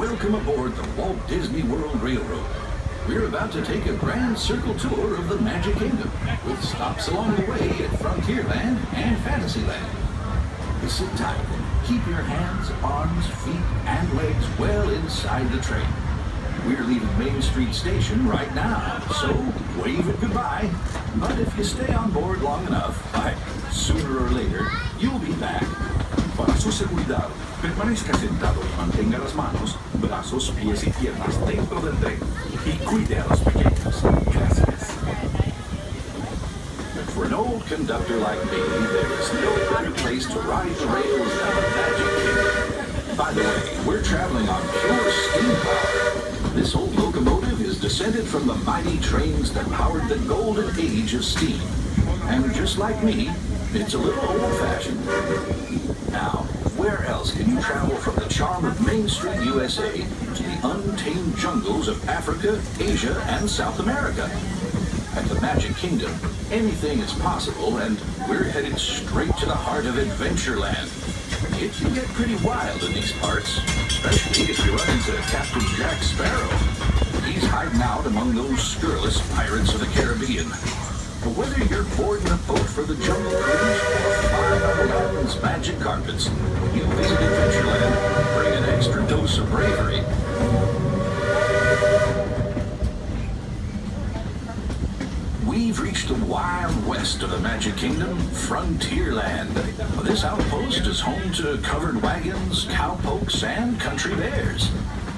Welcome aboard the Walt Disney World Railroad. We're about to take a grand circle tour of the Magic Kingdom, with stops along the way at Frontierland and Fantasyland. Sit tight and keep your hands, arms, feet, and legs well inside the train. We're leaving Main Street Station right now, so wave it goodbye. But if you stay on board long enough, sooner or later, you'll be back. Para su seguridad, permanezca sentado y mantenga las manos, brazos, pies y piernas dentro del tren y cuide a los pequeños. Gracias. For an old conductor like me, there is no better place to ride the rails than the Magic Kingdom. By the way, we're traveling on pure steam power. This old locomotive is descended from the mighty trains that powered the golden age of steam. And just like me, it's a little old-fashioned. Now, where else can you travel from the charm of Main Street, USA, to the untamed jungles of Africa, Asia, and South America? At the Magic Kingdom, anything is possible, and we're headed straight to the heart of Adventureland. It can get pretty wild in these parts, especially if you run into Captain Jack Sparrow. He's hiding out among those scurrilous pirates of the Caribbean. But whether you're boarding a boat for the Jungle Cruise or flying on Aladdin's magic carpets, when you visit Adventureland, bring an extra dose of bravery. We've reached the wild west of the Magic Kingdom, Frontierland. This outpost is home to covered wagons, cowpokes, and country bears.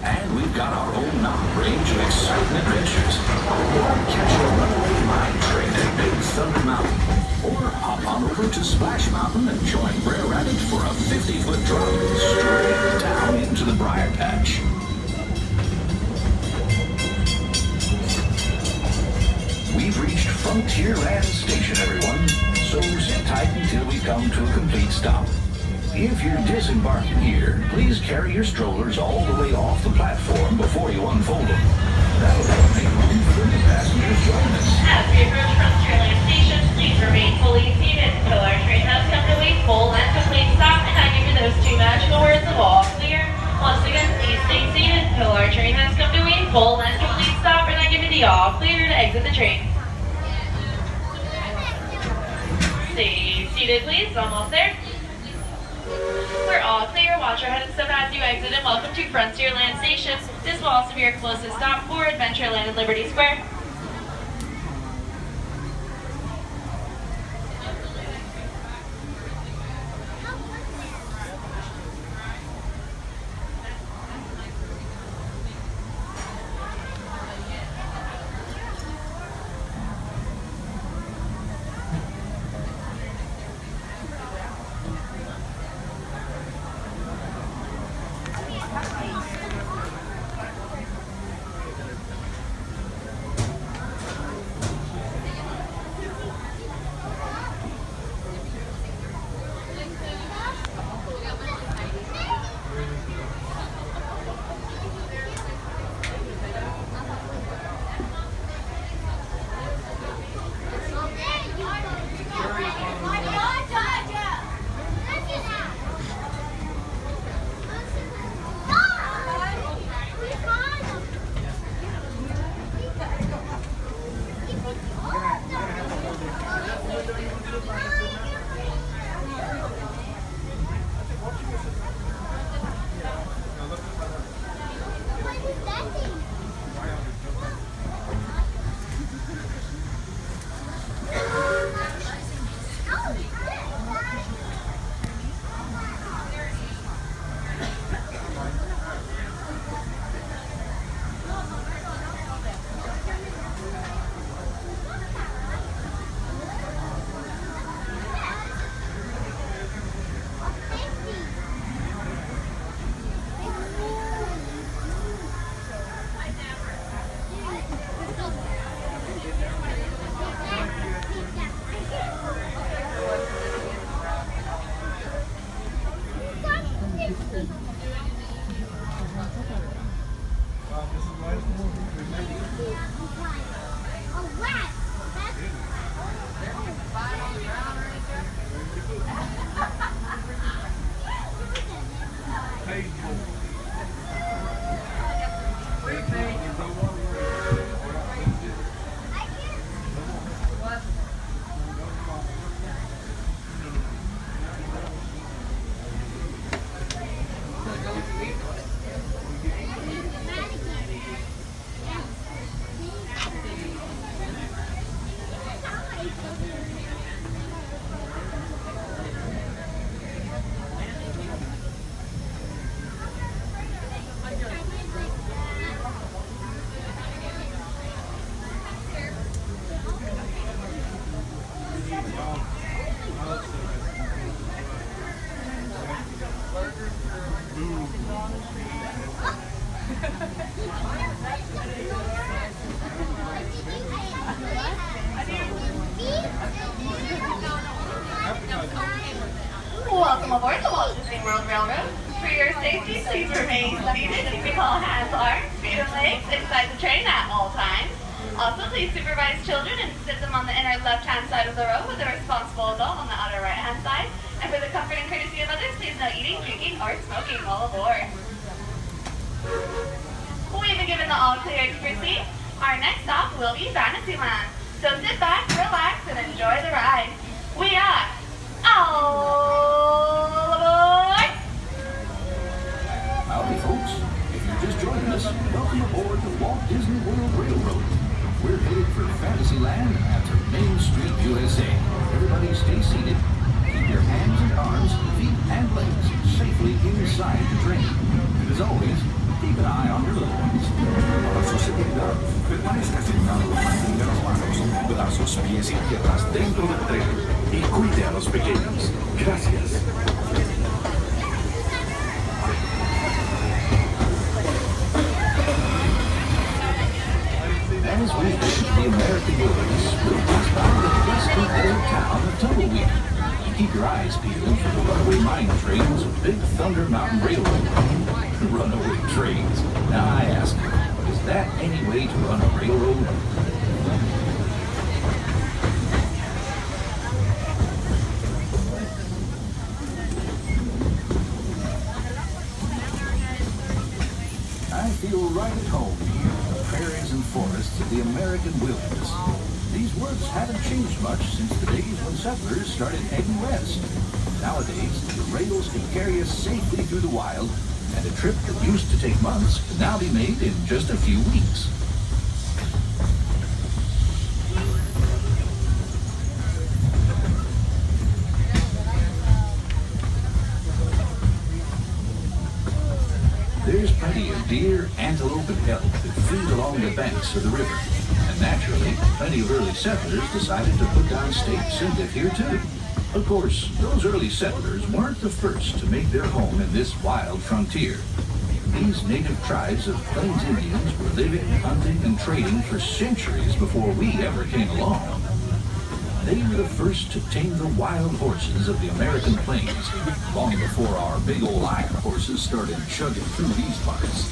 And we've got our own mountain range of exciting adventures. Or catch a runaway mine train at Big Thunder Mountain. Or hop on over to Splash Mountain and join Brer Rabbit for a 50-foot drop straight down into the Briar Patch. We've reached Frontierland Station, everyone, so sit tight until we come to a complete stop. If you're disembarking here, please carry your strollers all the way off the platform before you unfold them. That'll help make room for the new passengers joining us. As we approach Frontierland Station, please remain fully seated until our train has come to a full and complete stop, and I give you those two magical words of all clear. Once again, please stay seated until our train has come to a full and complete stop, and I give you the all clear to exit the train. Stay seated, please. Almost there. We're all clear. Watch your head and step as you exit, and welcome to Frontierland Station. This will also be your closest stop for Adventureland and Liberty Square. Welcome aboard the Walt Disney World Railroad. For your safety, please remain seated, keeping all hands, arms, feet, and legs inside the train at all times. Also, please supervise children and sit them on the inner left-hand side of the row with a responsible adult on the outer right-hand side. And for the comfort and courtesy of others, please no eating, drinking, or smoking while aboard. We've been given the all-clear to proceed. Our next stop will be Fantasyland. So sit back, relax, and enjoy the ride. We are all aboard! Howdy, folks. If you're just joining us, welcome aboard the Walt Disney World Railroad. We're headed for Fantasyland at Main Street, USA. Everybody stay seated. Keep your hands and arms, feet, and legs safely inside the train. And as always, keep an eye on your little ones. Para su seguridad, permanezca sentado, mantenga las manos, brazos, pies y piernas dentro del tren y cuide a los pequeños. Gracias. As we head to the American wilderness, we'll pass by the dusty old town of Tumbleweed. Keep your eyes peeled for the runaway mine trains of Big Thunder Mountain Railroad. Runaway trains. Now I ask, is that any way to run a railroad? I feel right at home here in the prairies and forests of the American wilderness. These woods haven't changed much since the days when settlers started heading west. Nowadays, the rails can carry us safely through the wild, and a trip that used to take months can now be made in just a few weeks. There's plenty of deer, antelope, and elk that feed along the banks of the river. And naturally, plenty of early settlers decided to put down stakes and live here too. Of course, those early settlers weren't the first to make their home in this wild frontier. These native tribes of Plains Indians were living, hunting, and trading for centuries before we ever came along. They were the first to tame the wild horses of the American plains, long before our big old iron horses started chugging through these parts.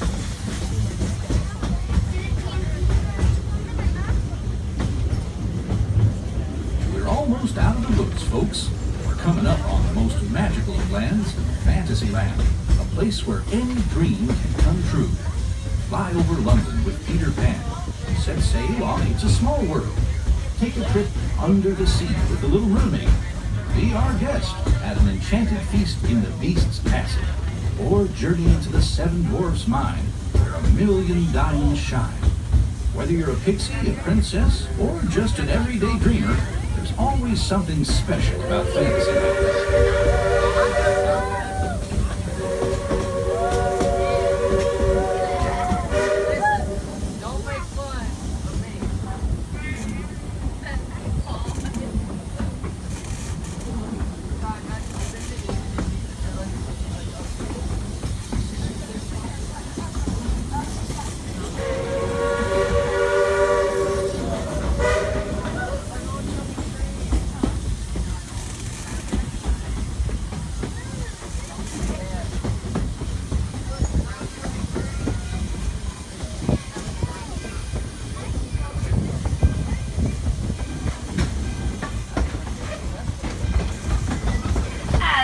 We're almost out of the woods, folks. We're coming up on the most magical of lands, Fantasyland, a place where any dream can come true. Fly over London with Peter Pan. Set sail on It's a Small World. Take a trip under the sea with the Little Mermaid. Be our guest at an enchanted feast in the Beast's Passage. Or journey into the Seven Dwarfs Mine, where 1,000,000 diamonds shine. Whether you're a pixie, a princess, or just an everyday dreamer, there's always something special about Fantasyland.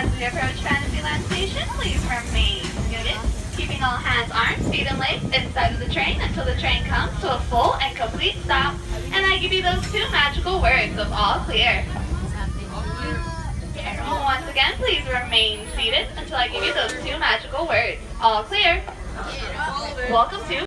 As we approach Fantasyland Station, please remain muted, keeping all hands, arms, feet in length inside of the train until the train comes to a full and complete stop. And I give you those two magical words of all clear. Once again, please remain seated until I give you those two magical words. All clear. Welcome to